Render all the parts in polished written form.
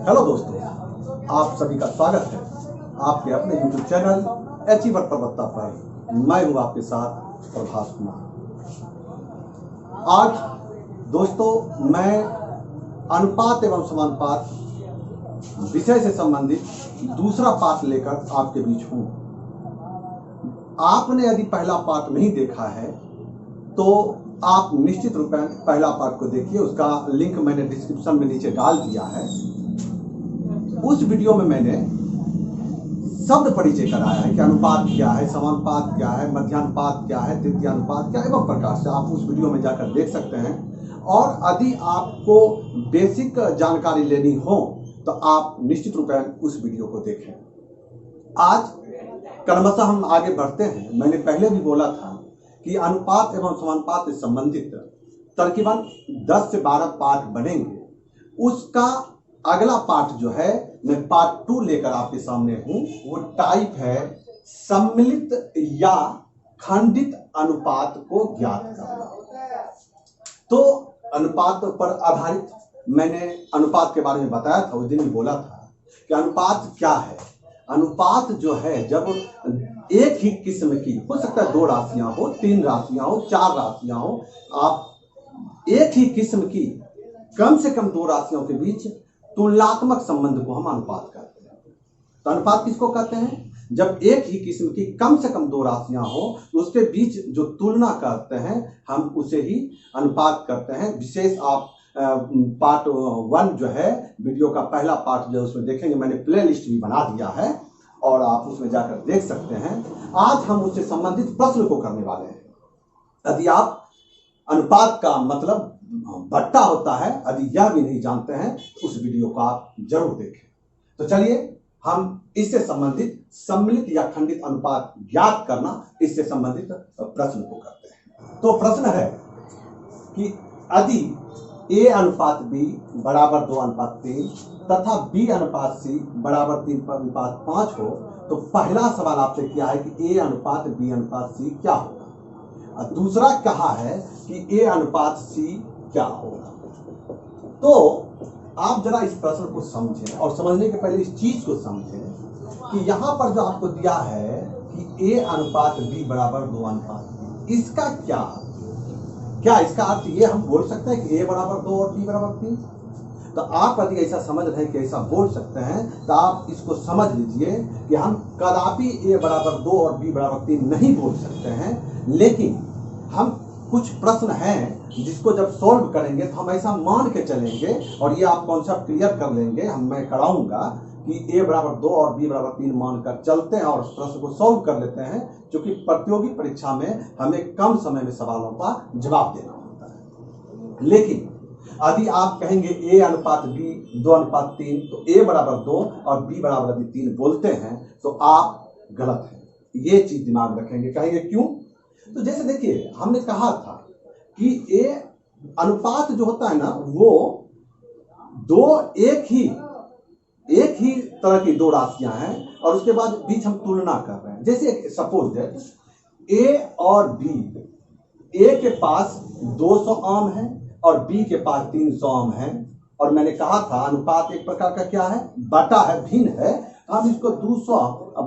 Hello दोस्तों, आप सभी का स्वागत है आपके अपने YouTube चैनल अचीवर प्रवक्ता पर। मैं हूं आपके साथ प्रभास कुमार। आज दोस्तों मैं अनुपात एवं समानुपात विषय से संबंधित दूसरा पाठ लेकर आपके बीच हूं। आपने यदि पहला पाठ नहीं देखा है तो आप निश्चित रूप से पहला पाठ को देखिए। उसका लिंक मैंने डिस्क्रिप्शन में नीचे डाल दिया है। उस वीडियो में मैंने शब्द परिचय कराया है कि अनुपात क्या है, समानुपात क्या है, मध्यानुपात क्या है, तृतीयानुपात क्या है, एवं प्रकार से आप उस वीडियो में जाकर देख सकते हैं। और यदि आपको बेसिक जानकारी लेनी हो तो आप निश्चित रूप से उस वीडियो को देखें। आज क्रमशः हम आगे बढ़ते हैं। मैंने पहले भी बोला था कि अनुपात एवं समानुपात से संबंधित तकरीबन 10 से 12 पाठ बनेंगे। उसका अगला पाठ जो है मैं पार्ट 2 लेकर आपके सामने हूं। वो टाइप है सम्मिलित या खंडित अनुपात को ज्ञात करना। तो अनुपात पर आधारित मैंने अनुपात के बारे में बताया था। उस दिन भी बोला था कि अनुपात क्या है। अनुपात जो है जब एक ही किस्म की, हो सकता है 2 राशियां हो, 3 राशियां हो, 4 राशियां हो, आप एक ही किस्म की कम से कम 2 राशियों के बीच तुलनात्मक संबंध को हम अनुपात कहते हैं। तो अनुपात किसको कहते हैं? जब एक ही किस्म की कम से कम 2 राशियां हो तो उसके बीच जो तुलना करते हैं हम उसे ही अनुपात करते हैं। विशेष आप पार्ट 1 जो है वीडियो का पहला पार्ट जो उसमें देखेंगे। मैंने प्ले लिस्ट भी बना दिया है और आप उसमें जाकर देख सकते हैं। आज हम उससे संबंधित प्रश्न को करने वाले हैं। यदि आप अनुपात का मतलब बट्टा होता है, यदि यह भी नहीं जानते हैं तो उस वीडियो को आप जरूर देखें। तो चलिए हम इससे संबंधित सम्मिलित या खंडित अनुपात ज्ञात करना, इससे संबंधित प्रश्न को करते हैं। तो प्रश्न है कि यदि A अनुपात B बराबर 2:3 तथा B अनुपात C बराबर 3:5 हो तो पहला सवाल आपसे किया है कि A अनुपात B अनुपात C क्या होगा। और दूसरा कहा है कि A अनुपात C क्या होगा। तो आप जरा इस प्रश्न को समझें और समझने के पहले इस चीज को समझें कि यहां पर जो आपको दिया है कि A अनुपात B बराबर 2:3, इसका क्या इसका अर्थ ये हम बोल सकते हैं कि A बराबर 2 और B बराबर 3। तो आप यदि ऐसा समझ रहे हैं कि ऐसा बोल सकते हैं तो आप इसको समझ लीजिए कि हम कदापि A बराबर 2 और B बराबर 3 नहीं बोल सकते हैं। लेकिन हम कुछ प्रश्न हैं जिसको जब सॉल्व करेंगे तो हम ऐसा मान के चलेंगे और ये आप कॉन्सेप्ट क्लियर कर लेंगे। मैं कराऊंगा कि A बराबर 2 और B बराबर 3 मानकर चलते हैं और प्रश्न को सॉल्व कर लेते हैं, क्योंकि प्रतियोगी परीक्षा में हमें कम समय में सवालों का जवाब देना होता है। लेकिन यदि आप कहेंगे A अनुपात B 2:3 तो A बराबर 2 और B बराबर 3 बोलते हैं तो आप गलत हैं। ये चीज दिमाग में रखेंगे। कहेंगे क्यों? तो जैसे देखिए हमने कहा था कि A अनुपात जो होता है ना वो एक ही तरह की 2 राशियां हैं और उसके बाद बीच हम तुलना कर रहे हैं। जैसे सपोज दैट A और B, A के पास 200 आम है और B के पास 300 आम है। और मैंने कहा था अनुपात एक प्रकार का क्या है, बटा है, भिन्न है। हम इसको 200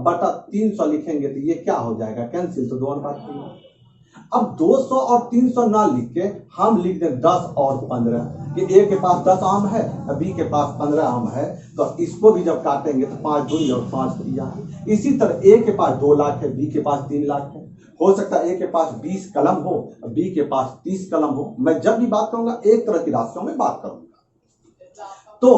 बटा 300 लिखेंगे तो ये क्या हो जाएगा, कैंसिल। तो 2:3। अब 200 और 300 ना लिख के हम लिख दें 10 और 15 कि A के पास 10 आम है, B के पास 15 आम है। तो इसको भी जब काटेंगे तो 5 दूनी और 5 तिया। इसी तरह A के पास 2 लाख है, B के पास 3 लाख है। हो सकता है A के पास 20 कलम हो, B के पास 30 कलम हो। मैं जब भी बात करूंगा एक तरह की राशियों में बात करूंगा। तो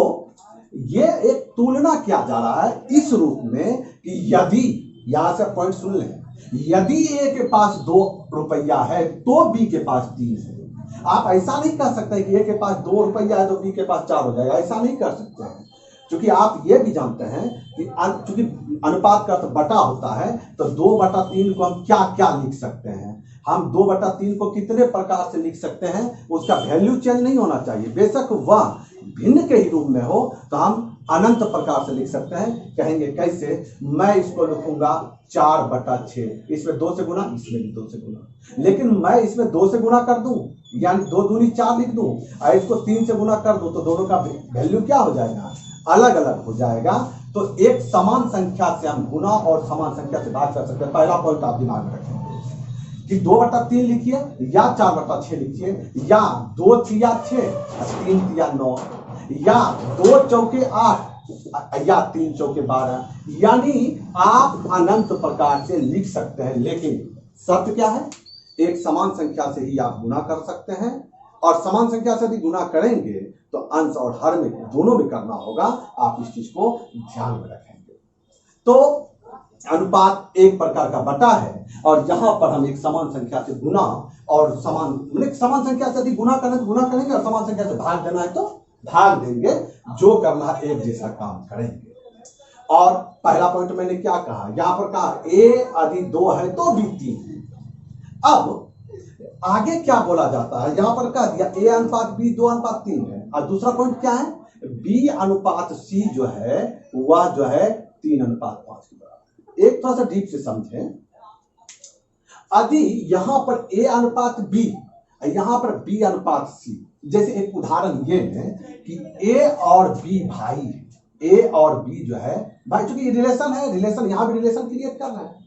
ये एक तुलना किया जा रहा है इस रूप में कि यदि, यहां से पॉइंट सुन लें, यदि A के पास 2 रुपया है तो B के पास 3 है। आप ऐसा नहीं कर सकते कि A के पास 2 रुपया है तो B के पास 4 हो जाएगा। ऐसा नहीं कर सकते हैं, क्योंकि आप ये भी जानते हैं कि चूंकि अनुपात का अर्थ बटा होता है तो 2/3 को हम क्या क्या लिख सकते हैं। हम 2/3 को कितने प्रकार से लिख सकते हैं, उसका वैल्यू चेंज नहीं होना चाहिए। बेशक वह भिन्न के ही रूप में हो तो हम अनंत प्रकार से लिख सकते हैं। कहेंगे कैसे? मैं इसको लिखूंगा 4/6, इसमें 2 से गुना, इसमें भी 2 से गुना। लेकिन मैं इसमें 2 से गुना कर दूं यानी 2 दूनी 4 लिख दूं और इसको 3 से गुना कर दूं तो दोनों का वैल्यू क्या हो जाएगा, अलग अलग हो जाएगा, तो एक समान संख्या से हम गुना और समान संख्या से भाग कर सकते हैं। पहला पॉइंट आप दिमाग में रखेंगे कि 2/3 लिखिए या 4/6 लिखिए, या 2 तिया 6, 3 तिया 9, या 2 चौके 8 या 3 चौके 12, यानी आप अनंत प्रकार से लिख सकते हैं। लेकिन शर्त क्या है? एक समान संख्या से ही आप गुना कर सकते हैं, और समान संख्या से यदि गुना करेंगे तो अंश और हर में दोनों में करना होगा। आप इस चीज को ध्यान में रखेंगे। तो अनुपात एक प्रकार का बटा है, और यहां पर हम एक समान संख्या से गुना और समान संख्या से यदि गुना करें तो गुना करेंगे, और समान संख्या से भाग देना है तो भाग देंगे। जो करना है एक जैसा काम करेंगे। और पहला पॉइंट मैंने क्या कहा, यहां पर कहा a यदि 2 है तो b 3 है। अब आगे क्या बोला जाता है, यहां पर कह दिया a अनुपात b 2:3 है, और दूसरा पॉइंट क्या है, b अनुपात c जो है वह जो है 3:5 के बराबर। एक थोड़ा सा डीप से समझें। यदि यहां पर a अनुपात b, यहां पर b अनुपात c, जैसे एक उदाहरण ये है कि a और b भाई है, a और b जो है भाई, चूंकि रिलेशन है, रिलेशन यहां भी रिलेशन क्रिएट कर रहा है,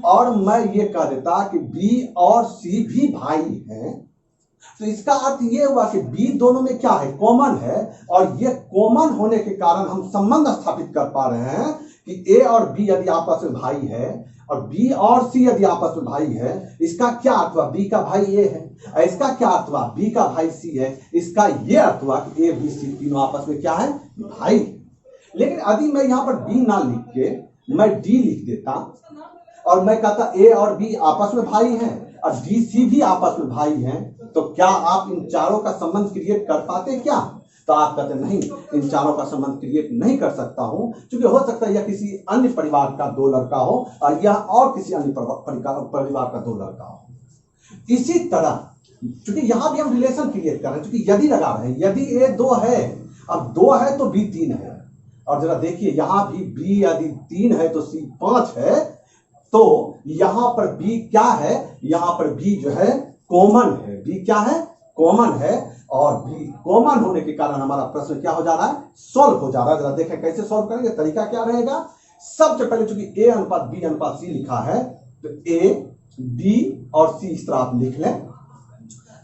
और मैं ये कह देता कि b और c भी भाई हैं, तो इसका अर्थ ये हुआ कि b दोनों में क्या है, कॉमन है, और ये कॉमन होने के कारण हम संबंध स्थापित कर पा रहे हैं कि a और b यदि आपस में भाई है और b और c यदि आपस में भाई है, इसका क्या अर्थ हुआ, b का भाई a है, और इसका क्या अर्थ हुआ, b का भाई c है। इसका ये अर्थ हुआ कि a b c तीनों आपस में क्या है, भाई। लेकिन यदि मैं यहां पर b ना लिख के मैं d लिख देता, और मैं कहता a और b आपस में भाई हैं और d c भी आपस में भाई हैं, तो क्या आप इन चारों का संबंध क्रिएट कर पाते क्या? तो आप कहते नहीं, इन चारों का संबंध क्रिएट नहीं कर सकता हूं, क्योंकि हो सकता है यह किसी अन्य परिवार का 2 लड़का हो और यह और किसी अन्य परिवार का 2 लड़का हो। इसी तरह क्योंकि यहां भी हम रिलेशन क्रिएट कर रहे हैं, क्योंकि यदि लगा रहे हैं, यदि a 2 है, अब 2 है तो b 3 है, और जरा देखिए यहां भी b यदि 3 है तो c 5 है, तो यहां पर b क्या है, यहां पर b जो है कॉमन है, b क्या है, कॉमन है, और b कॉमन होने के कारण हमारा प्रश्न क्या हो जा रहा है, सॉल्व हो जा रहा है। जरा देखें कैसे सॉल्व करेंगे, तरीका क्या रहेगा। सबसे पहले चूंकि a अनुपात b अनुपात c लिखा है, तो a b और c इस तरह आप लिख लें।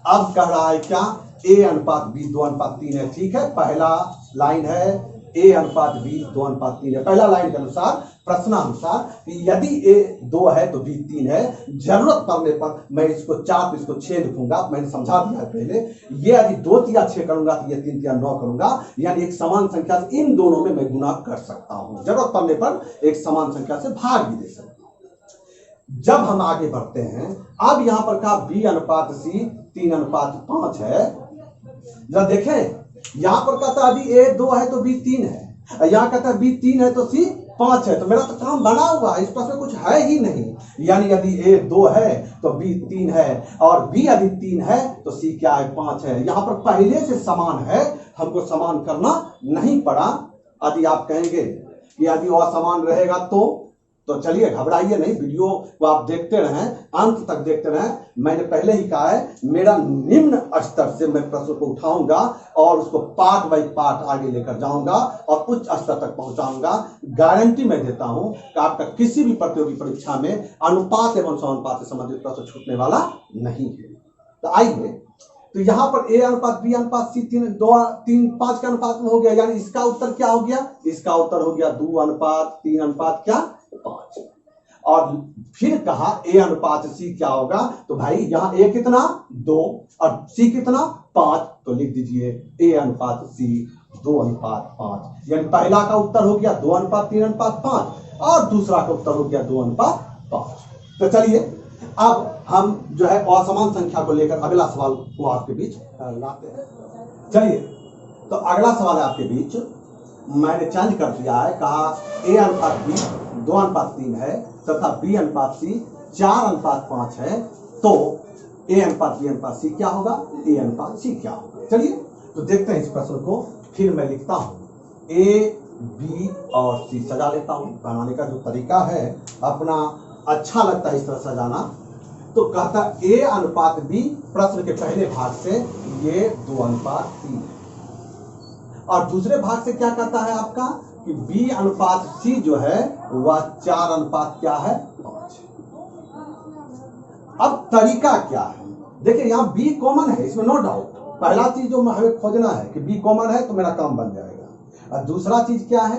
अब कह रहा है क्या, a अनुपात b 2:3 है, ठीक है, पहला लाइन है a अनुपात b 2:3 है, पहला लाइन के अनुसार, प्रश्नानुसार कि यदि a 2 है तो b 3 है। जरूरत पड़ने पर मैं इसको 4 तो इसको 6 लिखूंगा, मैंने समझा दिया है पहले। ये यदि 2 तिया 6 करूंगा तो ये 3 तिया 9 करूंगा, यानी एक समान संख्या से इन दोनों में मैं गुना कर सकता हूं, जरूरत पड़ने पर एक समान संख्या से भाग भी दे सकता हूं। जब हम आगे बढ़ते हैं, अब यहां पर कहा b अनुपात c 3:5 है। जरा देखें यहां पर कहता है यदि a 2 है तो b 3 है, यहां कहता है b 3 है तो c 5 है, तो मेरा तो काम बना हुआ है, इस प्रश्न में कुछ है ही नहीं। यानी यदि a 2 है तो b 3 है, और b यदि 3 है तो c क्या है, 5 है। यहां पर पहले से समान है, हमको समान करना नहीं पड़ा। यदि आप कहेंगे कि यदि वह समान रहेगा तो चलिए घबराइए नहीं, वीडियो को आप देखते रहें, अंत तक देखते रहें। मैंने पहले ही कहा है, मेरा निम्न स्तर से मैं प्रश्न को उठाऊंगा और उसको पार्ट बाय पार्ट आगे लेकर जाऊंगा और उच्च स्तर तक पहुंचाऊंगा। गारंटी मैं देता हूं कि आपका किसी भी प्रतियोगी परीक्षा में अनुपात एवं समानुपात से संबंधित प्रश्न छूटने वाला नहीं है। तो आइए, तो यहां पर a अनुपात b अनुपात c 3:5 के अनुपात में हो गया, यानी इसका उत्तर क्या हो गया, इसका उत्तर हो गया 2:3 क्या 5। और फिर कहा a अनुपात c क्या होगा, तो भाई यहां a कितना 2 और c कितना 5, तो लिख दीजिए a अनुपात c 2:5, यानी पहला का उत्तर हो गया 2:3:5 और दूसरा का उत्तर हो गया 2:5। तो चलिए अब हम जो है असमान संख्या को लेकर अगला सवाल को आपके बीच लाते हैं। चलिए, तो अगला सवाल है आपके बीच, मैंने चेंज कर दिया है, कहा a अनुपात b 2:3 है तथा b अनुपात c 4:5 है, तो a अनुपात b अनुपात c क्या होगा, a अनुपात c क्या होगा। चलिए तो देखते हैं इस प्रश्न को। फिर मैं लिखता हूं a b और c, सजा लेता हूं। बनाने का जो तरीका है अपना अच्छा लगता है इस तरह सजाना। तो कहता a अनुपात b, प्रश्न के पहले भाग से ये 2:3 है। और दूसरे भाग से क्या कहता है आपका कि B अनुपात C जो है वह 4 अनुपात क्या है 5। अब तरीका क्या है, देखिए यहाँ B कॉमन है, इसमें नो डाउट। पहला चीज जो हमें खोजना है कि B कॉमन है तो मेरा काम बन जाएगा। और दूसरा चीज क्या है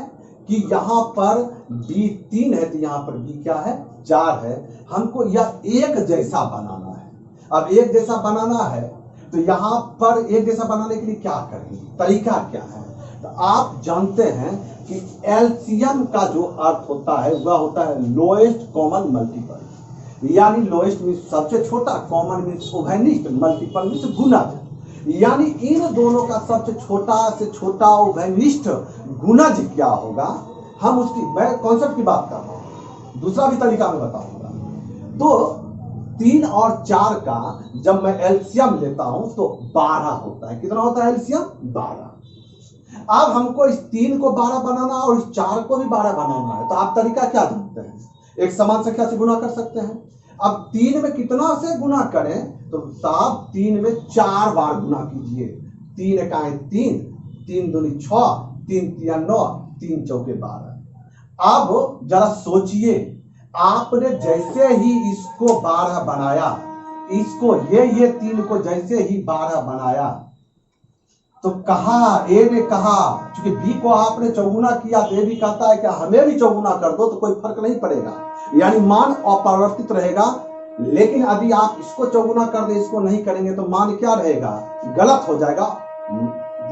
कि यहाँ पर B 3 है तो यहाँ पर B क्या है 4 है। हमको यह एक जैसा बनाना है। अब एक जैसा बनाना है तो यहाँ पर एक जैसा बनाने के लिए क्या करेंगे, तरीका क्या है। तो आप जानते हैं कि एलसीएम का जो अर्थ होता है वह होता है लोएस्ट कॉमन मल्टीपल, यानी लोएस्ट मीन्स सबसे छोटा, कॉमन मीन्स उभयनिष्ठ, मल्टीपल मीन्स गुणज। यानी इन दोनों का सबसे छोटा से छोटा उभयनिष्ठ गुणज क्या होगा, हम उसकी, मैं कॉन्सेप्ट की बात कर रहा हूं, दूसरा भी तरीका मैं बताऊंगा। तो 3 और 4 का जब मैं एलसीएम लेता हूं तो 12 होता है। कितना होता है एलसीएम 12। अब हमको इस 3 को 12 बनाना और इस 4 को भी 12 बनाना है। तो आप तरीका क्या जानते हैं, एक समान संख्या से गुना कर सकते हैं। अब 3 में कितना से गुना करें, तो साहब 3 में 4 बार गुना कीजिए। 3 एकाएं 3, 3 दूनी 6, 3 तिया 9, 3 चौके 12। अब जरा सोचिए, आपने जैसे ही इसको 12 बनाया, इसको ये 3 को जैसे ही 12 बनाया, तो कहा ए ने कहा, क्योंकि बी को आपने चौगुना किया तो ए भी कहता है कि हमें भी चौगुना कर दो, तो कोई फर्क नहीं पड़ेगा, यानी मान अपरिवर्तित रहेगा। लेकिन यदि आप इसको चौगुना कर दे, इसको नहीं करेंगे तो मान क्या रहेगा, गलत हो जाएगा।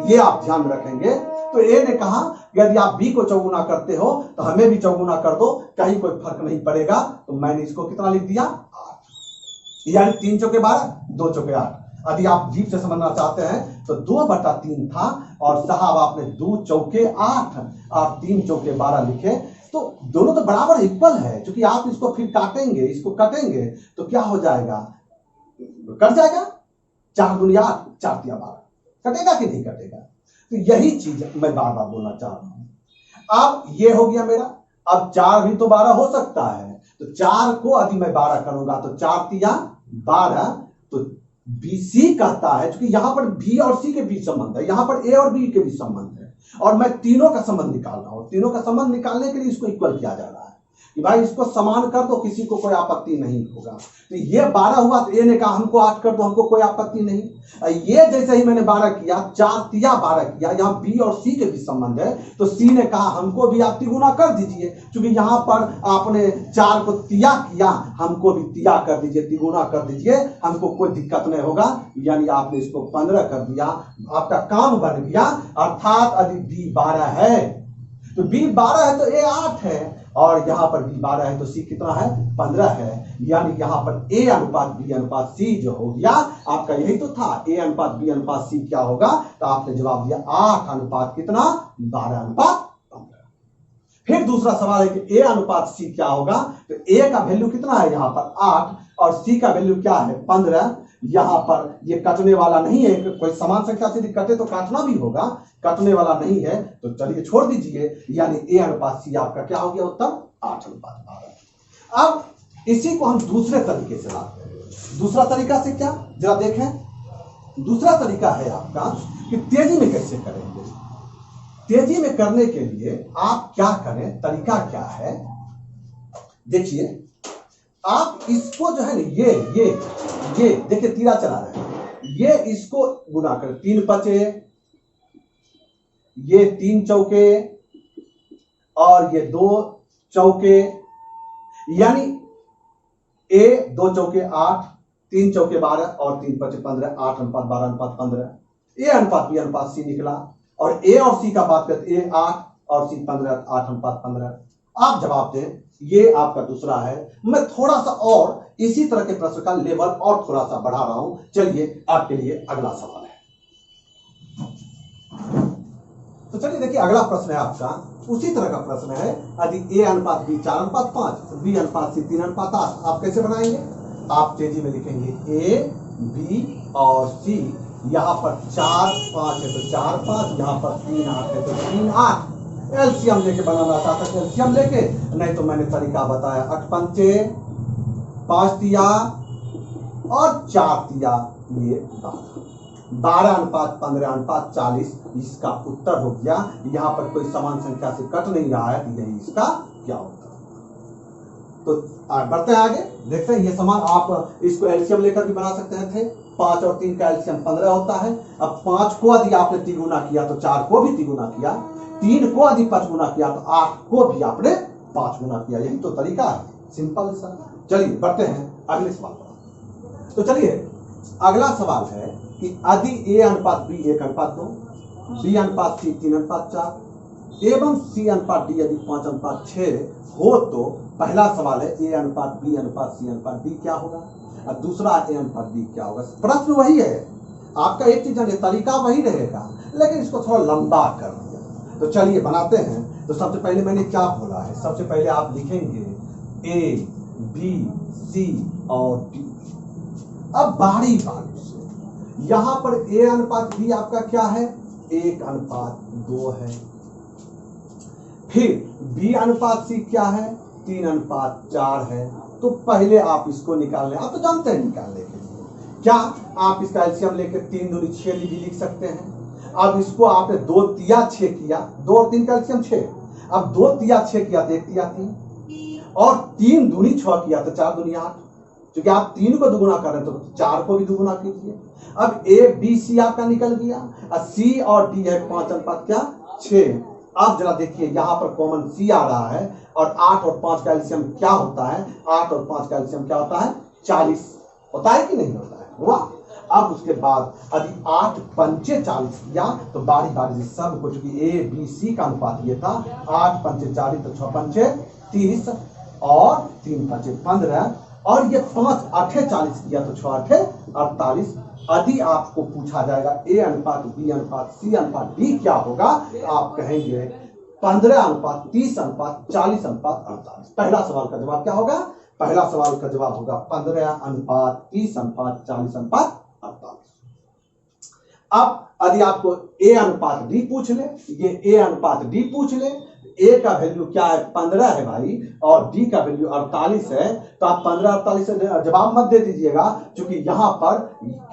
ये आप ध्यान रखेंगे। तो ए ने कहा कि यदि आप बी को चौगुना करते हो तो हमें भी चौगुना कर दो, कहीं कोई फर्क नहीं पड़ेगा। तो मैंने इसको कितना लिख दिया 8, यानी 3 चौके 12, 2 चौके 8। यदि आप जीप से समझना चाहते हैं तो 2/3 था और साहब आपने 2 चौके 8 और 3 चौके 12 लिखे, तो दोनों तो बराबर इक्वल है। क्योंकि आप इसको फिर काटेंगे, इसको काटेंगे तो क्या हो जाएगा, कट जाएगा। 4 दूनी 8, 4 तिया 12, कटेगा कि नहीं कटेगा। तो यही चीज मैं बार बार बोलना चाह रहा हूं। अब ये हो गया मेरा। अब 4 भी तो 12 हो सकता है, तो 4 को यदि मैं 12 करूंगा तो 4 तिया 12, तो BC कहता है, क्योंकि यहां पर B और C के बीच संबंध है, यहां पर A और B के बीच संबंध है, और मैं तीनों का संबंध निकाल रहा हूं। तीनों का संबंध निकालने के लिए इसको इक्वल किया जा रहा है कि भाई इसको समान कर दो, किसी को कोई आपत्ति नहीं होगा। तो ये 12 हुआ तो ए ने कहा हमको 8 कर दो, हमको कोई आपत्ति नहीं। ये जैसे ही मैंने 12 किया, 4 तिया 12 किया, यहाँ B और C के बीच संबंध है, तो C ने कहा हमको भी आप तिगुना कर दीजिए, क्योंकि यहाँ पर आपने 4 को तिया किया, हमको भी तिया कर दीजिए, तिगुना कर दीजिए, हमको कोई दिक्कत नहीं होगा। यानी आपने इसको 15 कर दिया, आपका काम बन गया। अर्थात यदि B 12 है तो B 12 है तो A 8 है, और यहां पर B 12 है तो C कितना है 15 है। यानी यहां पर A अनुपात B अनुपात C जो हो गया, आपका यही तो था, A अनुपात B अनुपात C क्या होगा, तो आपने जवाब दिया 8 अनुपात कितना 12 अनुपात 15। फिर दूसरा सवाल है कि A अनुपात C क्या होगा, तो A का वैल्यू कितना है यहाँ पर 8 और C का वैल्यू क्या है 15। यहाँ पर ये कटने वाला नहीं है, कोई समान संख्या से कटे तो काटना भी होगा, कटने वाला नहीं है तो चलिए छोड़ दीजिए। यानी A अनुपात C आपका क्या हो गया उत्तर 8 अनुपात 12। अब इसी को हम दूसरे तरीके से लाते हैं। दूसरा तरीका से क्या, जरा देखें। दूसरा तरीका है आपका कि तेजी में कैसे करेंगे। तेजी में करने के लिए आप क्या करें, तरीका क्या है, देखिए। आप इसको जो है ना, ये देखिए तीरा चला रहे हैं, ये इसको गुना करें, 3 5, ये 3 चौके और ये 2 चौके, यानी A 2 चौके 8, 3 चौके 12 और 3 5 15, 8 अनुपात 12 अनुपात 15। A अनुपात B अनुपात C निकला, और A और C का बात करते A 8 और C 15, 8 अनुपात 15। आप जवाब दें, ये आपका दूसरा है। मैं थोड़ा सा और इसी तरह के प्रश्न का लेवल और थोड़ा सा बढ़ा रहा हूं। चलिए आपके लिए अगला सवाल है। तो चलिए देखिए, अगला प्रश्न है आपका उसी तरह का प्रश्न है। यदि A अनुपात B 4 अनुपात 5, B अनुपात C 3 अनुपात 8, आप कैसे बनाएंगे। आप तेजी में लिखेंगे A B और C। यहां पर 4 5 है तो 4 5, यहां पर 3 8 है तो 3 8। एलसीएम लेके बनाना चाहता है एलसीएम लेके, नहीं तो मैंने तरीका बताया 8 पंचे 5 तिया और 4 तिया ये 12। 12:15:40 इसका उत्तर हो गया। यहाँ पर कोई समान संख्या से कट नहीं रहा है, तो यही इसका क्या उत्तर। तो बढ़ते हैं आगे, देखते हैं ये समान। आप इसको एलसीएम लेकर भी बना सकते थे। 5 और 3 का एलसीएम 15 होता है। अब 5 को यदि आपने तिगुना किया तो 4 को भी तिगुना किया, 3 को यदि 5 गुना किया तो 8 को भी आपने 5 गुना किया। यही तो तरीका है, सिंपल सा। चलिए बढ़ते हैं अगले सवाल पर। तो चलिए अगला सवाल है कि यदि A/B 1:2, B/C 3:4 एवं C/D यदि 5:6 हो तो पहला सवाल है A/B/C/D क्या होगा, और दूसरा A/D क्या होगा। प्रश्न वही है, आपका एक चीज है, तरीका वही रहेगा, लेकिन इसको थोड़ा लंबा कर दिया। तो चलिए बनाते हैं। तो सबसे पहले मैंने क्या बोला है, सबसे पहले आप लिखेंगे A, B, C और D। अब बारी बारी से यहां पर A/B आपका क्या है, 1:2 है। फिर B/C क्या है, 3:4 है। तो पहले आप इसको निकाल लें, आप तो जानते हैं निकालने के लिए क्या, आप इसका एलसीएम लेके 3 दूनी 6 भी लिख सकते हैं। अब इसको आपने 2 तिया 6 किया, 2 और 3 का एलसीएम 6। अब 2 तिया 6 किया तो 1 तिया 3, और 3 दूनी 6 किया तो 4 दूनी 8। क्योंकि आप 3 को दुगुना कर रहे हैं तो 4 को भी दुगुना कीजिए। अब A/B/C आपका निकल गया, और C और D है 5:6। अब जरा देखिए यहाँ पर कॉमन C आ रहा है, और 8 और 5 का एलसीएम क्या होता है, 8 और 5 का एलसीएम क्या होता है, 40 होता है कि नहीं होता है, हुआ। अब उसके बाद यदि 8 पंचे 40 किया तो बारी बारी से सबको, चूंकि A/B/C का अनुपात ये था, 8 पंचे 40 तो 6 पंचे 30 और 3 पंचे 15, और ये 5 8 40 किया तो 6 8 48। यदि आपको पूछा जाएगा A/B/C/D क्या होगा, आप कहेंगे 15:30:40:48। पहला सवाल का जवाब क्या होगा, पहला सवाल का जवाब होगा 15:30:40:48। अब यदि आपको A/D पूछ ले, ये A/D पूछ ले, A का वैल्यू क्या है, 15 है भाई, और D का वैल्यू 48 है, तो आप 15:48 से जवाब मत दे दीजिएगा, क्योंकि यहां पर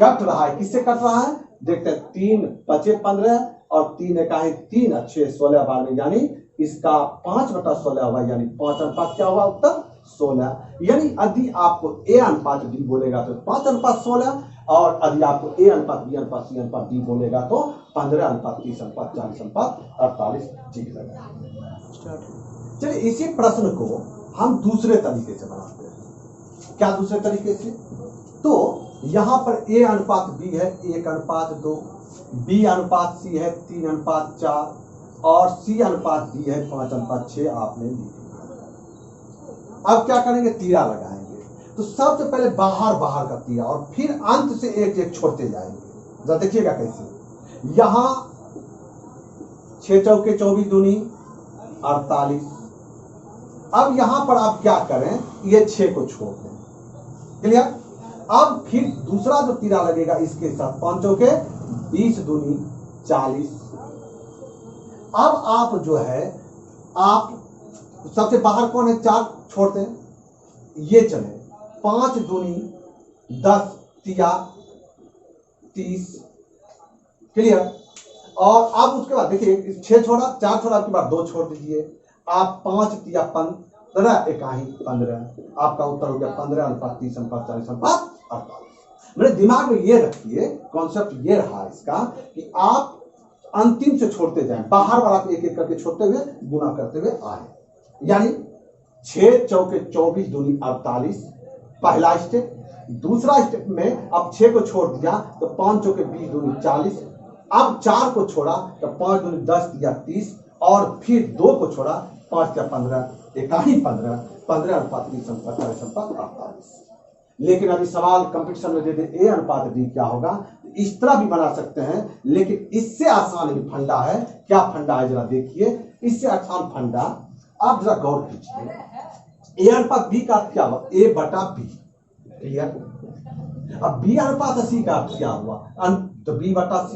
कट रहा है। किससे कट रहा है, देखते हैं। 3 5 15 और 3 1 3 6 16 12, यानी इसका 5/16 हुआ, यानी 5 क्या हुआ उत्तर 16। यानी यदि आपको A/D बोलेगा तो 5/16, और यदि आपको A/B/C/D बोलेगा तो 15:30:40:48 ठीक लगेगा। चलिए इसी प्रश्न को हम दूसरे तरीके से बनाते हैं। क्या दूसरे तरीके से, तो यहां पर A/B है 1:2, B/C है 3:4 और C/D है 5:6 आपने लिखा। अब क्या करेंगे, तीरा लगाएंगे। तो सबसे पहले बाहर बाहर का तीरा, और फिर अंत से एक एक छोड़ते जाएंगे। जरा देखिएगा कैसे, यहां 6 चौके 24 दूनी 48। अब यहां पर आप क्या करें, ये 6 को छोड़ दें, क्लियर। अब फिर दूसरा जो तीरा लगेगा इसके साथ 5 चौके 20 दूनी 40। अब आप जो है, आप सबसे बाहर कौन है, 4 छोड़ते हैं, ये चले 5 दूनी 10 तिया 30, क्लियर। और अब उसके बाद देखिए 6 छोड़ा, 4 छोड़ा, आपके बाद 2 छोड़ दीजिए, आप 5 तिया 15 1 15, आपका उत्तर हो गया 15:30:40:48। मेरे दिमाग में ये रखिए, कॉन्सेप्ट ये रहा इसका कि आप अंतिम से छोड़ते जाएं, बाहर वाला एक एक करके छोड़ते हुए गुना करते हुए आए। यानी 6 चौके 24 दूनी 48 पहला स्टेप। दूसरा स्टेप में अब 6 को छोड़ दिया तो 5 चौके 20 दूनी 40। अब 4 को छोड़ा तो 5 दूनी 10 दिया 30, और फिर 2 को छोड़ा 5 या 15 1 15 15:30:48। लेकिन अभी सवाल कंपटीशन में दे दे A/D क्या होगा, इस तरह भी बना सकते हैं, लेकिन इससे आसान भी फंडा है। क्या फंडा है जरा देखिए, इससे आसान फंडा आप जरा गौर कीजिए। A/B का क्या हुआ, A/B, क्लियर। अब B/C का क्या हुआ, तो B/C,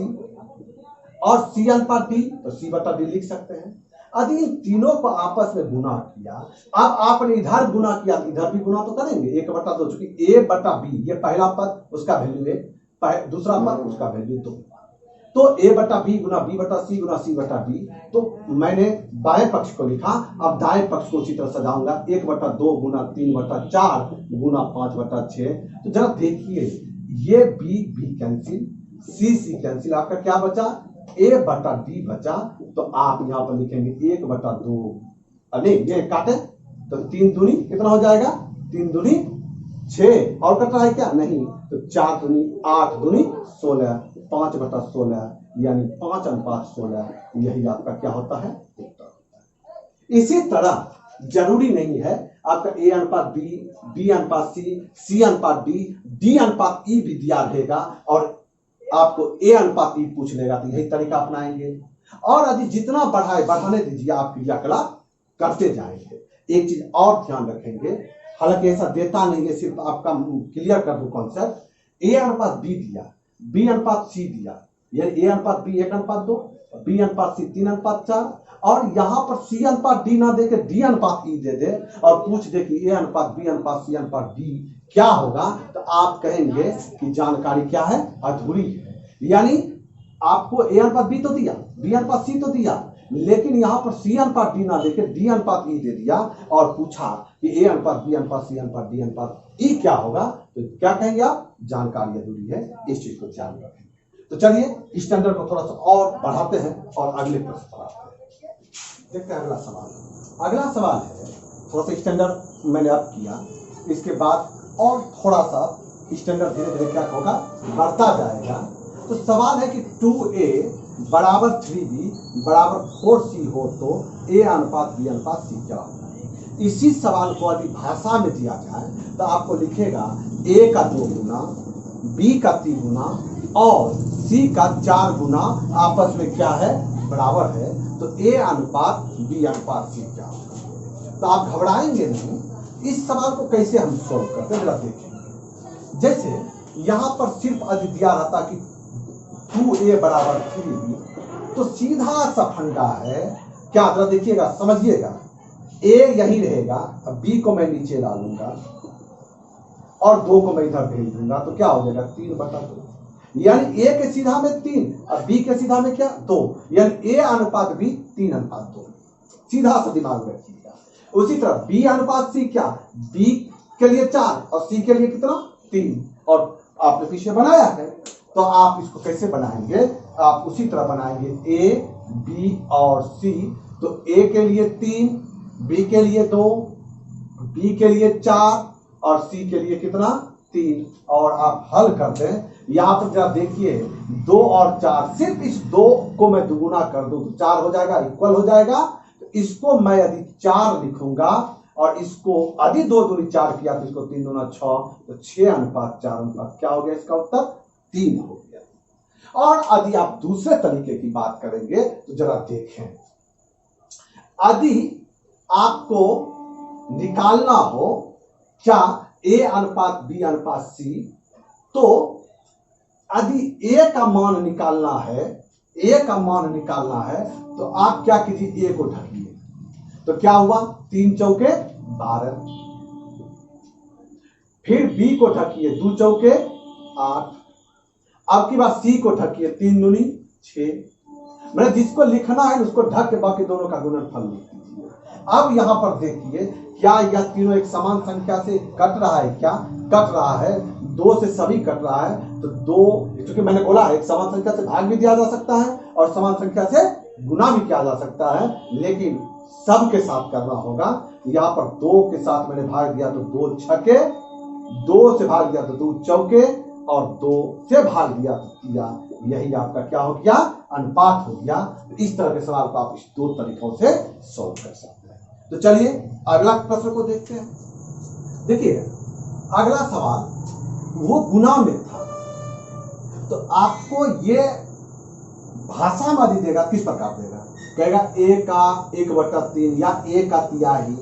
और C/D तो C/D लिख सकते हैं। यदि इन तीनों को आपस में गुना किया, अब आपने इधर गुना किया, इधर भी गुना तो करेंगे 1/2, चूंकि A/B ये पहला पद, उसका वैल्यू है दूसरा पद उसका वैल्यू 2। तो a बटा b गुना b बटा c गुना c बटा d। तो मैंने बाएं पक्ष को लिखा, अब दाएं पक्ष को उसी तरह सजाऊंगा 1 बटा 2 गुना 3 बटा 4 गुना 5 बटा 6। तो जरा देखिए ये b कैंसिल, c कैंसिल, आपका क्या बचा a बटा d बचा। तो आप यहाँ पर लिखेंगे 1 बटा 2, नहीं ये काटे तो 3 दूनी कितना हो जाएगा, 3 दूनी 6, और कट रहा है क्या, नहीं, तो 4 दूनी 8 दूनी 16, 5 बटा 16 यानी 5 अनुपात 16, यही आपका क्या होता है उत्तर। इसी तरह जरूरी नहीं है आपका a अनुपात b, b अनुपात c, c अनुपात d, d अनुपात e भी दिया रहेगा और आपको a अनुपात e पूछ लेगा, तो यही तरीका अपनाएंगे। और यदि जितना बढ़ाने दीजिए, आप क्रियाकलाप करते जाएंगे। एक चीज और ध्यान रखेंगे, हालांकि ऐसा देता नहीं है, सिर्फ आपका क्लियर कर दूं कॉन्सेप्ट। a अनुपात b दिया, b अनुपात c दिया, यानी a अनुपात b 1 अनुपात 2, b अनुपात c 3 अनुपात 4, और यहां पर c अनुपात d ना देके d अनुपात e दे दे और पूछ दे कि a अनुपात b अनुपात c अनुपात d क्या होगा, तो आप कहेंगे कि जानकारी क्या है, अधूरी है। यानी आपको a अनुपात b तो दिया, b अनुपात c तो दिया, लेकिन यहां पर c अनुपात d ना देके d अनुपात e दे दिया और पूछा कि a अनुपात b अनुपात c अनुपात d अनुपात e क्या होगा, तो क्या कहेंगे आप, जानकारी अधूरी है। इस चीज को ध्यान रखेंगे। तो चलिए स्टैंडर्ड को थोड़ा सा और बढ़ाते हैं और अगले प्रश्न पर आते हैं। देखते हैं अगला सवाल। अगला सवाल है, थोड़ा सा स्टैंडर्ड मैंने अब किया, इसके बाद और थोड़ा सा स्टैंडर्ड धीरे धीरे क्या होगा, बढ़ता जाएगा। तो सवाल है कि 2a बराबर 3b बराबर 4c हो तो a अनुपात b अनुपात c क्या होगा। इसी सवाल को यदि भाषा में दिया जाए तो आपको लिखेगा a का 2 गुना, b का 3 गुना और c का 4 गुना आपस में क्या है, बराबर है, तो a अनुपात b अनुपात c क्या होगा। तो आप घबराएंगे नहीं, इस सवाल को कैसे हम सॉल्व करते हैं जरा देखेंगे। जैसे यहां पर सिर्फ यदि दिया रहता कि 2a बराबर 3b, तो सीधा सा फंडा है क्या, जरा देखिएगा समझिएगा, a यही रहेगा, अब b को मैं नीचे डालूंगा और 2 को मैं इधर भेज दूंगा, तो क्या हो जाएगा 3 बटा 2, यानी a के सीधा में 3 और b के सीधा में क्या 2, यानी a अनुपात b 3 अनुपात 2, सीधा सा दिमाग में रखिएगा। उसी तरह b अनुपात c क्या, b के लिए 4 और c के लिए कितना 3, और आपने पीछे बनाया है, तो आप इसको कैसे बनाएंगे, आप उसी तरह बनाएंगे a b और c। तो a के लिए 3, b के लिए 2, b के लिए 4 और c के लिए कितना 3, और आप हल करते हैं। यहाँ पर जरा देखिए 2 और 4, सिर्फ इस 2 को मैं दुगुना कर दूं तो 4 हो जाएगा, इक्वल हो जाएगा। तो इसको मैं यदि 4 लिखूंगा और इसको यदि 2 दूनी 4 किया तो इसको 3 दूना 6, तो 6 अनुपात 4 अनुपात क्या हो गया, इसका उत्तर 3 हो गया। और यदि आप दूसरे तरीके की बात करेंगे तो जरा देखें, यदि आपको निकालना हो क्या a अनुपात b अनुपात c, तो यदि a का मान निकालना है, a का मान निकालना है, तो आप क्या कीजिए, a को ढकिए, तो क्या हुआ 3 चौके 12, फिर b को ढकिए 2 चौके 8, अब की बात c को ढकिए 3 दूनी 6, मैंने जिसको लिखना है उसको ढक के बाकी दोनों का गुणनफल लिख दीजिए। अब यहां पर देखिए क्या यह तीनों एक समान संख्या से कट रहा है, क्या कट रहा है, 2 से सभी कट रहा है, तो 2, क्योंकि मैंने बोला एक समान संख्या से भाग भी दिया जा सकता है और समान संख्या से गुना भी किया जा सकता है, लेकिन सब के साथ करना होगा। यहाँ पर 2 के साथ मैंने भाग दिया तो 2 छके, 2 से भाग दिया तो 2 चौके और 2 से भाग दिया तो दिया, यही आपका क्या हो गया, अनुपात हो गया। तो इस तरह के सवाल को आप इस 2 तरीकों से सॉल्व कर सकते हैं। तो चलिए अगला प्रश्न को देखते हैं। देखिए अगला सवाल वो गुना में था, तो आपको ये भाषा में यदि देगा किस प्रकार देगा, कहेगा a का 1/3 या a का तिहाई,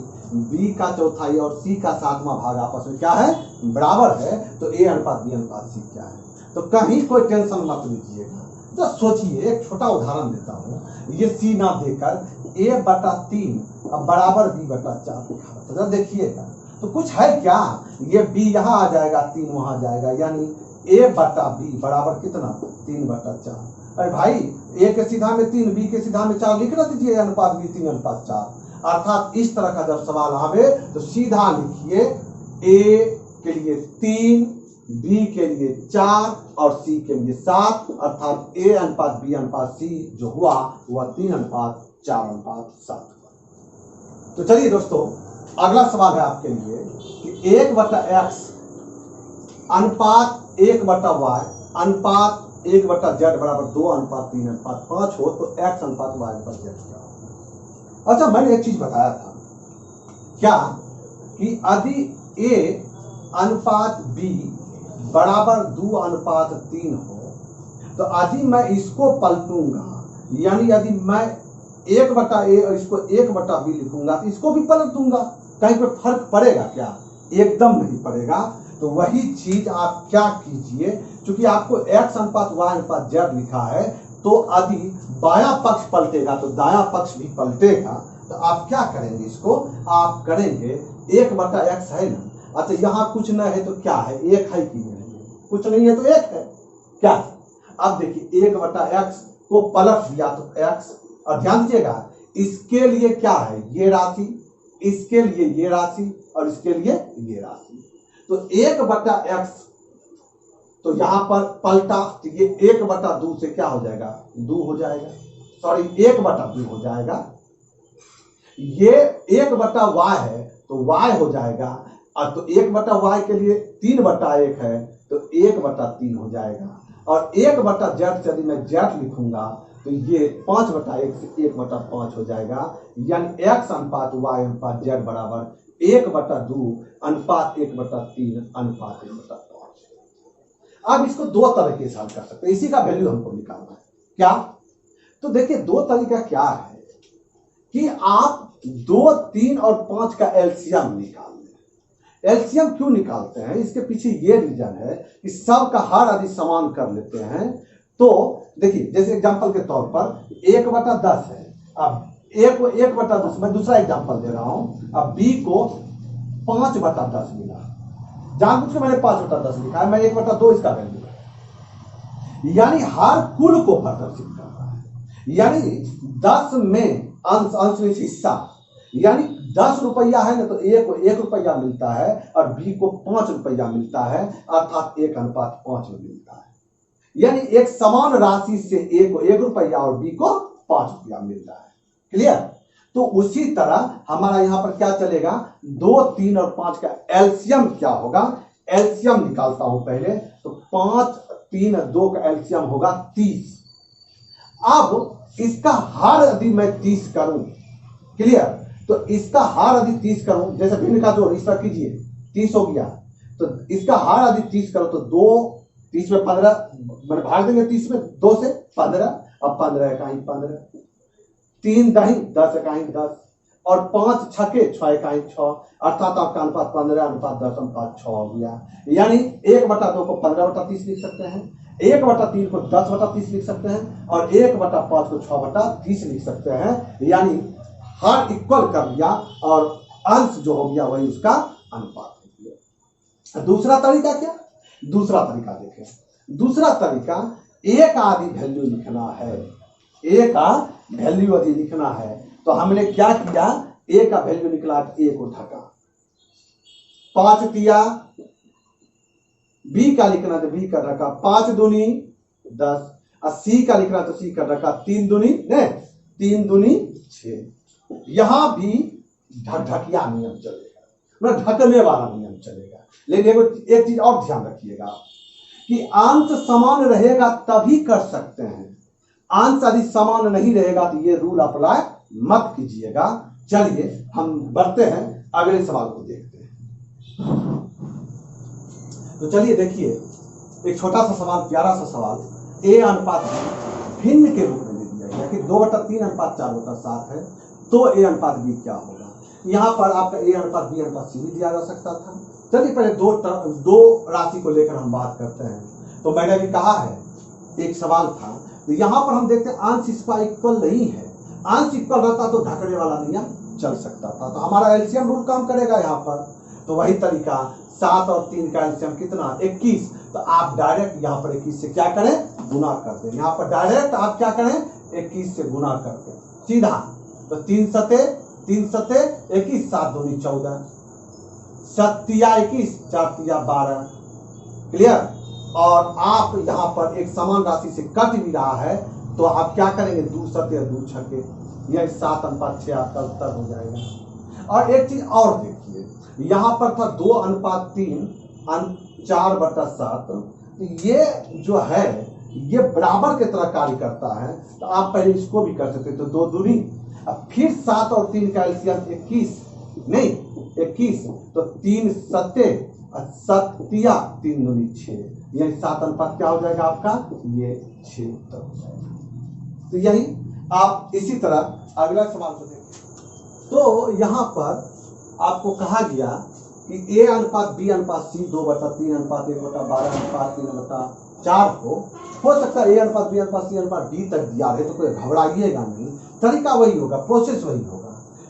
b का चौथाई और c का 7वां भाग आपस में क्या है, बराबर है, तो a अनुपात b अनुपात c क्या है। तो कहीं कोई टेंशन मत लीजिएगा, तो सोचिए एक छोटा उदाहरण देता हूं, ये c ना देकर a/3 बराबर b/4 लिखा, तो देखिएगा तो कुछ है क्या, ये b यहाँ आ जाएगा 3 वहां जाएगा, यानी ए बटा बी बराबर कितना 3/4। अरे भाई ए के सीधा में 3, बी के सीधा में 4 लिख ना दीजिए अनुपात बी 3:4। अर्थात इस तरह का जब सवाल आवे तो सीधा लिखिए ए के लिए 3, बी के लिए 4 और सी के लिए 7। अर्थात ए अनुपात बी अनुपात सी जो हुआ वह 3:4:7। तो चलिए दोस्तों अगला सवाल है आपके लिए कि 1/x अनुपात 1/y अनुपात 1/z बराबर 2:3:5 हो तो x अनुपात y अनुपात z क्या होगा। अच्छा मैंने एक चीज बताया था क्या कि यदि a अनुपात b बराबर 2:3 हो तो यदि मैं इसको पलटूंगा यानी यदि मैं 1/a और इसको 1/b लिखूंगा तो इसको भी पलट दूंगा, कहीं पे फर्क पड़ेगा क्या? एकदम नहीं पड़ेगा। तो वही चीज आप क्या कीजिए, क्योंकि आपको x अनुपात y अनुपात z लिखा है तो यदि बायां पक्ष पलटेगा तो दायां पक्ष भी पलटेगा। तो आप क्या करेंगे, इसको आप करेंगे 1/x है ना। अच्छा यहाँ कुछ न है तो क्या है, 1 है कि नहीं है? कुछ नहीं है तो 1 है क्या। अब देखिए 1/x को पलट दिया तो x, और ध्यान दीजिएगा इसके लिए क्या है ये राशि, इसके लिए ये राशि और इसके लिए ये राशि। तो 1/x तो यहां पर पलटा तो ये 1/2 से क्या हो जाएगा 2 हो जाएगा, सॉरी 1/2 हो जाएगा। ये 1/y है तो y हो जाएगा, और तो 1/y के लिए 3/1 है तो 1/3 हो जाएगा। और 1/z यदि मैं z लिखूंगा तो ये 5/1 से 1/5 हो जाएगा। यानी x अनुपात y अनुपात z बराबर 1/2 अनुपात 1/3 अनुपात 1/5। अब इसको दो तरीके से हल कर सकते हैं, इसी का वैल्यू हमको निकालना है। क्या? तो देखिए दो तरीका क्या है कि आप 2, 3 और 5 का एलसीएम निकाल लें। एलसीएम क्यों निकालते हैं, इसके पीछे ये रीजन है कि सबका हर यदि समान कर लेते हैं तो देखिए जैसे एग्जांपल के तौर पर 1/10 है। अब ए को 1/10, मैं दूसरा एग्जांपल दे रहा हूं। अब बी को 5/10 मिला, जानबूझ के मैंने 5/10 लिखा है, मैं 1/2 इसका वैल्यू है। यानी हर कुल को प्रदर्शित कर रहा है। यानी 10 में अंश में हिस्सा, यानी 10 रुपया है ना तो ए को 1 रुपया मिलता है और बी को 5 रुपया मिलता है, अर्थात 1:5 में मिलता है। यानी एक समान राशि से ए को 1 रुपया और बी को 5 रुपया मिलता है। क्लियर? तो उसी तरह हमारा यहां पर क्या चलेगा, 2, 3 और 5 का एलसीएम क्या होगा। एलसीएम निकालता हूं पहले, तो 5, 3, 2 का एलसीएम होगा 30। अब इसका हर यदि मैं 30 करूं, क्लियर, तो इसका हर यदि 30 करूं, जैसे भिन्न का जोड़ इस पर कीजिए 30 हो गया, तो इसका हर यदि 30 करो तो 2, 30 में 15 मैंने भाग देंगे 30 में 2 से 15, अब 15 इकाई 15, 3 दही 10 इकाई 10 और 5 छके 6 इकाई 6, अर्थात आपका अनुपात 15 अनुपात 10 अनुपात 6 हो गया। यानी 1/2 को 15/30 लिख सकते हैं, 1/3 को 10/30 लिख सकते हैं और 1/5 को 6/30 लिख सकते हैं। यानी हर इक्वल कर दिया और अंश जो हो गया वही उसका अनुपात हो गया। दूसरा तरीका क्या, दूसरा तरीका देखें। दूसरा तरीका ए का आदि वैल्यू लिखना है। ए का वैल्यू यदि लिखना है तो हमने क्या किया, ए का वैल्यू निकला तो ए को ढका, 5 किया, बी का लिखना तो बी कर रखा 5 दूनी 10, और सी का लिखना तो सी कर रखा 3 दूनी 6। यहां भी ढकिया नियम चलेगा, मतलब ढकने वाला नियम चलेगा। लेकिन एक चीज और ध्यान रखिएगा कि अंश समान रहेगा तभी कर सकते हैं, अंश यदि समान नहीं रहेगा तो ये रूल अप्लाई मत कीजिएगा। चलिए हम बढ़ते हैं, अगले सवाल को देखते हैं। तो चलिए देखिए एक छोटा सा सवाल, प्यारा सा सवाल। ए अनुपात भिन्न के रूप में दे दिया गया कि 2/3 अनुपात 4/7 है, तो ए अनुपात बी क्या होगा। यहां पर आपका ए अनुपात बी अनुपात सी भी दिया जा सकता था। चलिए पहले दो राशि को लेकर हम बात करते हैं। तो मैंने भी कहा है एक सवाल था, तो यहां पर हम देखते हैं अंश इसका इक्वल नहीं है। अंश इक्वल रहता तो ढकने वाला नियम चल सकता था, तो हमारा एलसीएम रूल काम करेगा यहाँ पर। तो वही तरीका 7 और 3 का एलसीएम कितना 21। तो आप डायरेक्ट यहाँ पर 21 से क्या करें गुना कर दें। यहाँ पर डायरेक्ट आप क्या करें 21 से गुना कर दें सीधा। तो 3 सते 21, 7 दूनी 14, 7 तिया 21, 4 तिया 12। क्लियर। और आप यहाँ पर एक समान राशि से कट भी रहा है तो आप क्या करेंगे 2 सते 2 छके, यह 7:6 आपका उत्तर हो जाएगा। और एक चीज और देखिए, यहाँ पर था 2:3 4/7। तो ये जो है ये बराबर की तरह कार्य करता है। तो आप पहले इसको भी कर सकते, तो 2 दूनी, अब फिर 7 और 3 का एलसीएम 21 नहीं 21, तो 3 सते 7 तिया 3 दूनी 6, यही 7 अनुपात क्या हो जाएगा आपका ये 6 उत्तर हो जाएगा। तो यही आप इसी तरह अगला सवाल को देखें। तो यहाँ पर आपको कहा गया कि ए अनुपात बी अनुपात सी 2/3 अनुपात 1/12 अनुपात 3/4 हो सकता है। ए अनुपात बी अनुपात सी अनुपात डी तक दिया है तो कोई घबराइएगा नहीं, तरीका वही होगा, प्रोसेस वही होगा।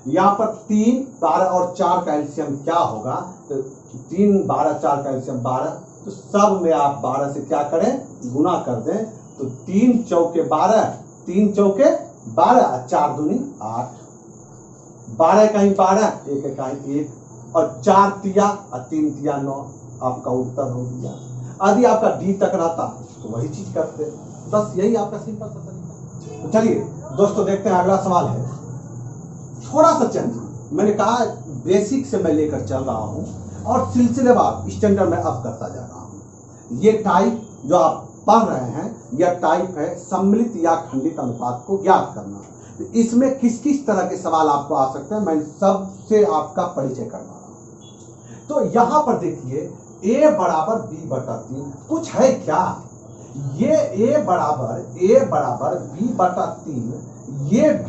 यहाँ पर 3, 12 और 4 का एलसीएम क्या होगा, तो 3, 12, 4 का एलसीएम 12। तो सब में आप 12 से क्या करें गुना कर दें। तो 3 चौके 12, 3 चौके 12, 4 दूनी 8, 12 कहीं 12, 1 कहीं 1, और 4 तिया और 3 तिया 9 आपका उत्तर हो गया। यदि आपका डी तक रहता तो वही चीज करते। बस यही आपका सिंपल सा तरीका। तो चलिए दोस्तों देखते हैं अगला सवाल है। थोड़ा सा चेंज, मैंने कहा बेसिक से मैं लेकर चल रहा हूं और सिलसिलेवार स्टैंडर्ड में अब करता जा रहा हूं। ये टाइप जो आप पढ़ रहे हैं यह टाइप है सम्मिलित या खंडित अनुपात को ज्ञात करना। तो इसमें किस किस तरह के सवाल आपको आ सकते हैं मैं सबसे आपका परिचय करवा रहा हूं। तो यहां पर देखिए a बराबर b/3 कुछ है क्या, ये a बराबर b/3, ये b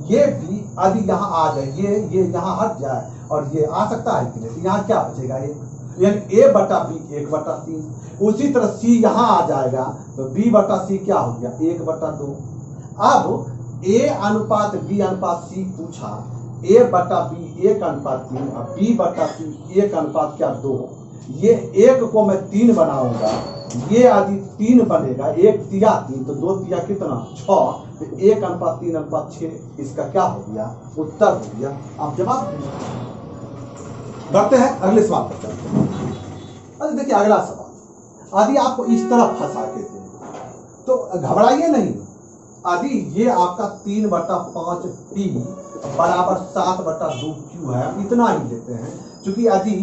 यदि यहाँ आ जाए, ये यहाँ हट जाए और ये आ सकता है कि नहीं, यहाँ क्या बचेगा यानी a/b 1/3। उसी तरह c यहाँ आ जाएगा तो b/c क्या हो गया 1/2। अब a अनुपात b अनुपात c पूछा, a/b 1:3 और b/c 1:2। ये 1 को मैं 3 बनाऊंगा, ये यदि 3 बनेगा 1 तिया 3 तो 2 तिया कितना 6, तो 1:3:6 इसका क्या हो गया उत्तर हो गया। आप जवाब बढ़ते हैं अगले सवाल पर चलते हैं। अरे देखिए अगला सवाल, यदि आपको इस तरह फंसा के दे तो घबराइए नहीं। यदि ये आपका 3/5 p बराबर 7/2 q है, हम इतना ही लेते हैं क्योंकि यदि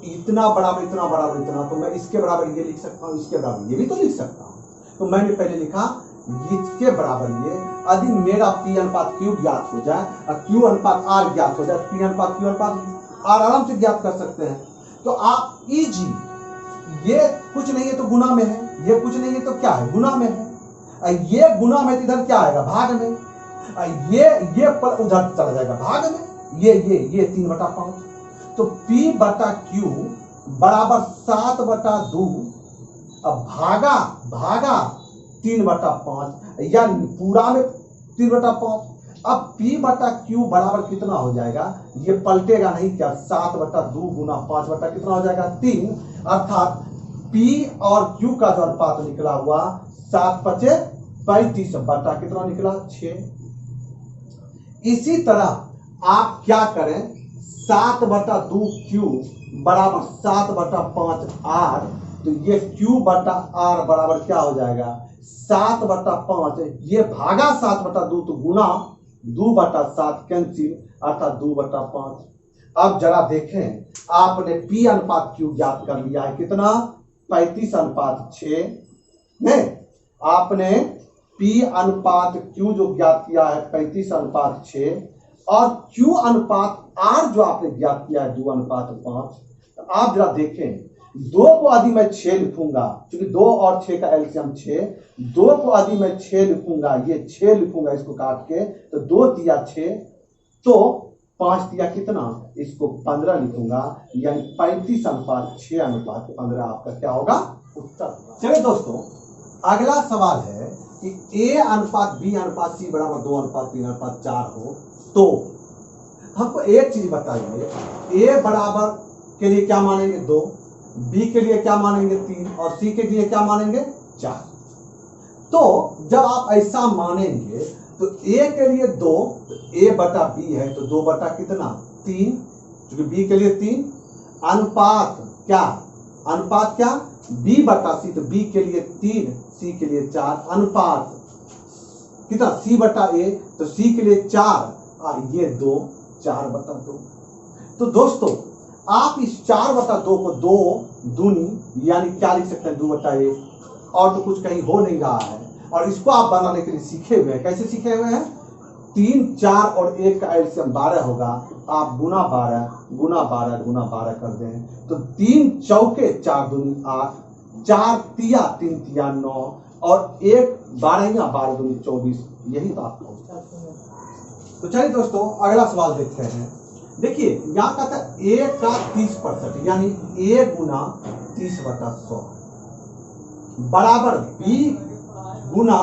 इतना बराबर इतना बराबर इतना, तो मैं इसके बराबर ये लिख सकता हूँ, इसके बराबर ये भी तो लिख सकता हूँ। तो मैंने पहले लिखा इसके बराबर ये, यदि मेरा p अनुपात q ज्ञात हो जाए और q अनुपात r ज्ञात हो जाए, p अनुपात q अनुपात r आराम से ज्ञात कर सकते हैं। तो आप इजी, ये कुछ नहीं है तो गुना में है, ये कुछ नहीं है तो क्या है गुना में है, ये गुना में इधर क्या आएगा भाग में, ये पर उधर चला जाएगा भाग में, ये 3/5। तो p/q बराबर 7/2 अब भागा 3/5 या पूरा में 3/5। अब p/q बराबर कितना हो जाएगा, ये पलटेगा नहीं क्या 7/2 गुना 5 कितना हो जाएगा 3, अर्थात p और q का जो अनुपात निकला हुआ 7×5 = 35 कितना निकला 6। इसी तरह आप क्या करें 7/2 q बराबर 7/5 r, तो ये q/r बराबर क्या हो जाएगा 7/5, ये भागा 7/2 तो गुना 2/7 कैंसिल अर्थात 2/5। अब जरा देखें आपने p अनुपात q ज्ञात कर लिया है कितना 35:6 नहीं, आपने p अनुपात q जो ज्ञात किया है 35:6 और q अनुपात r जो आपने ज्ञात किया है 2:5। तो आप जरा देखें 2 को यदि मैं 6 लिखूंगा क्योंकि 2 और 6 का एलसीएम 6, 2 को यदि मैं 6 लिखूंगा, ये 6 लिखूंगा इसको काट के, तो 2 तिया 6, तो 5 तिया कितना इसको 15 लिखूंगा, यानी 35:6:15 आपका क्या होगा उत्तर। चलिए दोस्तों अगला सवाल है कि a अनुपात b अनुपात c बराबर 2:3:4 हो तो हमको एक चीज बताइए, a बराबर के लिए क्या मानेंगे 2, बी के लिए क्या मानेंगे 3 और सी के लिए क्या मानेंगे 4। तो जब आप ऐसा मानेंगे तो ए के लिए 2, तो ए बटा बी है तो 2 बटा कितना 3, क्योंकि बी के लिए 3, अनुपात क्या बी बटा सी, तो बी के लिए 3, सी के लिए 4, अनुपात कितना सी बटा ए, तो सी के लिए 4 और ये 2, 4 बटा 2। तो दोस्तों आप इस 4 बटा 2 को 2 दूनी यानी क्या लिख सकते हैं 2 बटा 1, और तो कुछ कहीं हो नहीं रहा है। और इसको आप बनाने के लिए सीखे हुए हैं। कैसे सीखे हुए हैं? 3, 4 और 1 का एलसीएम 12 होगा। आप गुना 12 कर दें तो 3 चौके 4 दूनी 8, 4 तिया 3 तिया 9 और 1 12 12 दूनी 24। यही तो आपको। तो चलिए दोस्तों अगला सवाल देखते हैं। देखिए यहाँ का था a का 30% यानी a गुना 30/100 बराबर b गुना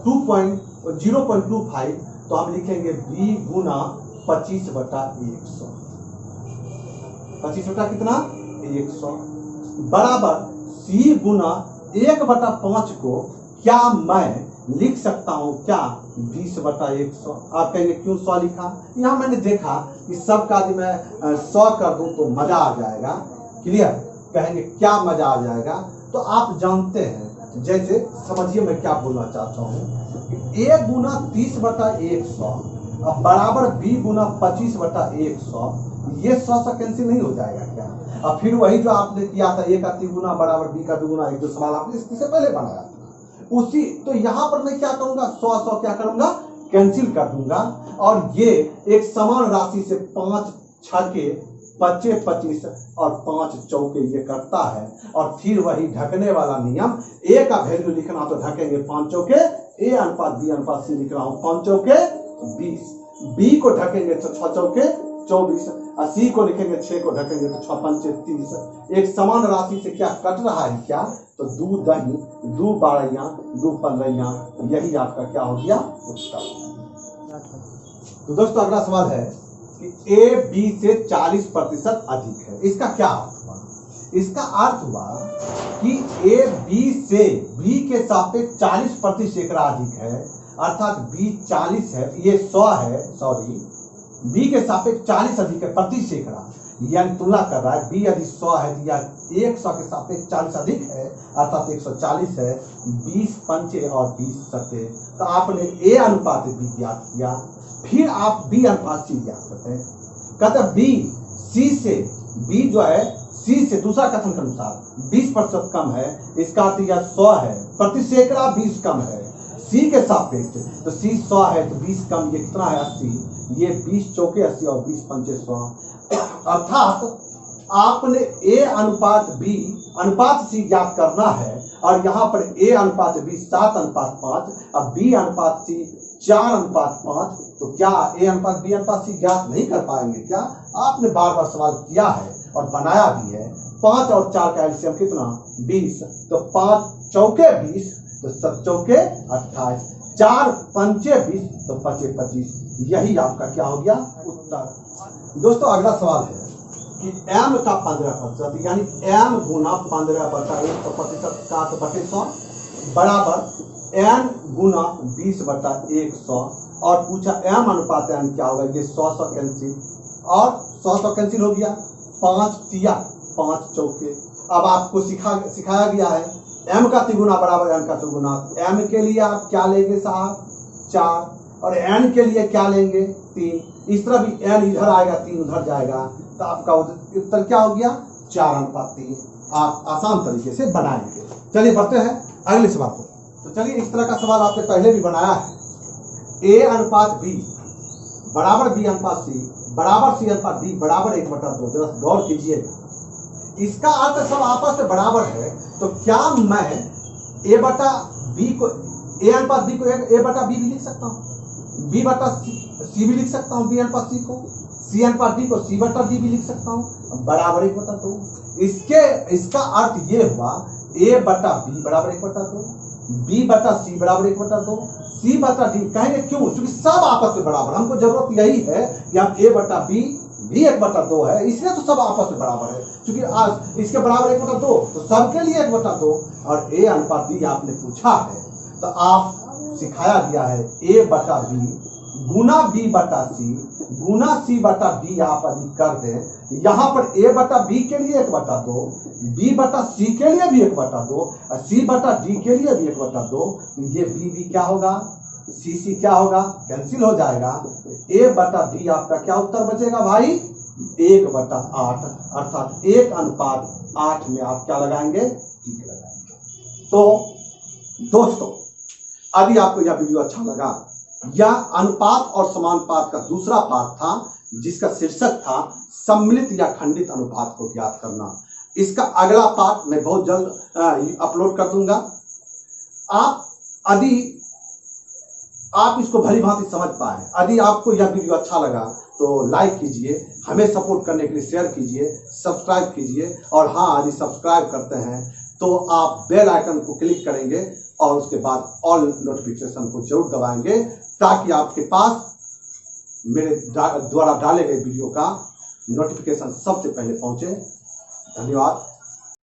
0.25, तो हम लिखेंगे b गुना 25/100। 25 बटा कितना 100 बराबर c गुना 1/5 को क्या मैं लिख सकता हूं क्या 20/100। आप कहेंगे क्यों 100 लिखा? यहां मैंने देखा कि सबका यदि मैं 100 कर दूं तो मजा आ जाएगा। क्लियर? कहेंगे क्या मजा आ जाएगा? तो आप जानते हैं, जैसे समझिए मैं क्या बोलना चाहता हूं। a गुना 30/100 अब बराबर b गुना 25/100, ये 100 से कैंसिल नहीं हो जाएगा क्या? अब फिर वही जो आपने किया था a का 3 गुना बराबर b का 2 गुना 1, जो सवाल आपने इससे पहले बनाया उसी, तो यहां पर मैं क्या करूंगा 100 क्या करूंगा कैंसिल कर दूंगा। और ये एक समान राशि से 5 छके 25 और 5 चौके ये करता है। और फिर वही ढकने वाला नियम, a का वैल्यू लिखना तो ढकेंगे 5 चौके a अनुपात b अनुपात c लिख रहा हूं 5 चौके 20, b को ढकेंगे तो 6 चौके 24 और c को लिखेंगे 6 को ढकेंगे तो 6 पंचे 30। एक समान राशि से क्या कट रहा है क्या? तो 2 दही 2 12 2 15, यही आपका क्या हो गया उत्तर। तो दोस्तों अगला सवाल है कि a b से 40% अधिक है। इसका क्या अर्थ हुआ? इसका अर्थ हुआ कि a b से b के सापेक्ष 40% अधिक है, अर्थात b 40 है, ये 100 है, सॉरी b के सापेक्ष 40 अधिक है प्रति सैकड़ा, यानी तुलना कर रहा है। b यदि 100 है तो यह 100 के सापेक्ष 40 अधिक है, अर्थात 140 है। 20 पंचे और 20 सत्ते, तो आपने a अनुपात b ज्ञात किया, फिर आप b अनुपात c ज्ञात करते हैं। कहते b c से b जो है c से दूसरा कथन के अनुसार 20% कम है, इसका अर्थ यह 100 है, प्रति सैकड़ा 20 कम है c के सापेक्ष, तो c 100 है तो 20 कम, ये कितना है 80, ये 20 चौके 80 और 20 पंचे 100। अर्थात आपने a अनुपात b अनुपात c ज्ञात करना है, और यहाँ पर a अनुपात b 7:5, अब b अनुपात c 4:5, तो क्या a अनुपात b अनुपात c ज्ञात नहीं कर पाएंगे क्या? आपने बार बार सवाल किया है और बनाया भी है। 5 और 4 का एलसीएम कितना 20, तो 5 चौके 20 तो 7 चौके 28, 4 पंचे 20 तो 5 25, यही आपका क्या हो गया उत्तर। दोस्तों अगला सवाल है कि m का 15% यानी m गुना 15/100% का 100 बराबर n गुना 20/100, और पूछा m अनुपात n क्या होगा? ये 100 कैंसिल और 100 कैंसिल हो गया, 5 तिया 5 चौके। अब आपको सिखाया गया है m का तिगुना बराबर n का चौगुना। m के लिए आप क्या लेंगे साहब 4, और n के लिए क्या लेंगे 3। इस तरह भी n इधर आएगा 3 उधर जाएगा, तो आपका उत्तर क्या हो गया 4:3। आप आसान तरीके से बनाएंगे। चलिए बढ़ते हैं अगले सवाल को। तो चलिए इस तरह का सवाल आपने पहले भी बनाया है। a अनुपात b बराबर b अनुपात c बराबर c अनुपात d बराबर 1/2। जरा गौर कीजिएगा, इसका अर्थ सब आपस में बराबर है, तो क्या मैं a बटा b को a अनुपात b को a बटा b भी लिख सकता हूँ, b बटा c भी लिख सकता हूँ, b अनुपात c को, c अनुपात d को c बटा d भी लिख सकता हूँ, बराबर 1/2। इसका अर्थ ये हुआ a बटा b बराबर 1/2, b बटा c बराबर 1/2, c बटा d। कहेंगे क्यों? क्योंकि सब आपस में बराबर। हमको जरूरत यही है कि हम a बटा b भी 1/2 है, इसलिए तो सब आपस में बराबर है, क्योंकि आज इसके बराबर 1/2 तो सबके लिए 1/2। और A अनुपात B आपने पूछा है तो आप सिखाया गया है A/B गुना B/C गुना C/D आप अधिक कर दें। यहाँ पर A/B के लिए 1/2, B/C के लिए भी 1/2 और C/D के लिए भी 1/2। तो ये B क्या होगा, C क्या होगा, कैंसिल हो जाएगा। A/B आपका क्या उत्तर बचेगा भाई, 1/8, अर्थात 1:8 में आप क्या लगाएंगे, ठीक लगाएंगे। तो दोस्तों, यदि आपको यह वीडियो अच्छा लगा, यह अनुपात और समानुपात का दूसरा पार्ट था जिसका शीर्षक था सम्मिलित या खंडित अनुपात को ज्ञात करना। इसका अगला पार्ट मैं बहुत जल्द अपलोड कर दूंगा। यदि आप इसको भली भांति समझ पाए, यदि आपको यह वीडियो अच्छा लगा तो लाइक कीजिए, हमें सपोर्ट करने के लिए शेयर कीजिए, सब्सक्राइब कीजिए। और हाँ, यदि सब्सक्राइब करते हैं तो आप बेल आइकन को क्लिक करेंगे और उसके बाद ऑल नोटिफिकेशन को जरूर दबाएंगे, ताकि आपके पास मेरे द्वारा डाले गए वीडियो का नोटिफिकेशन सबसे पहले पहुंचे। धन्यवाद।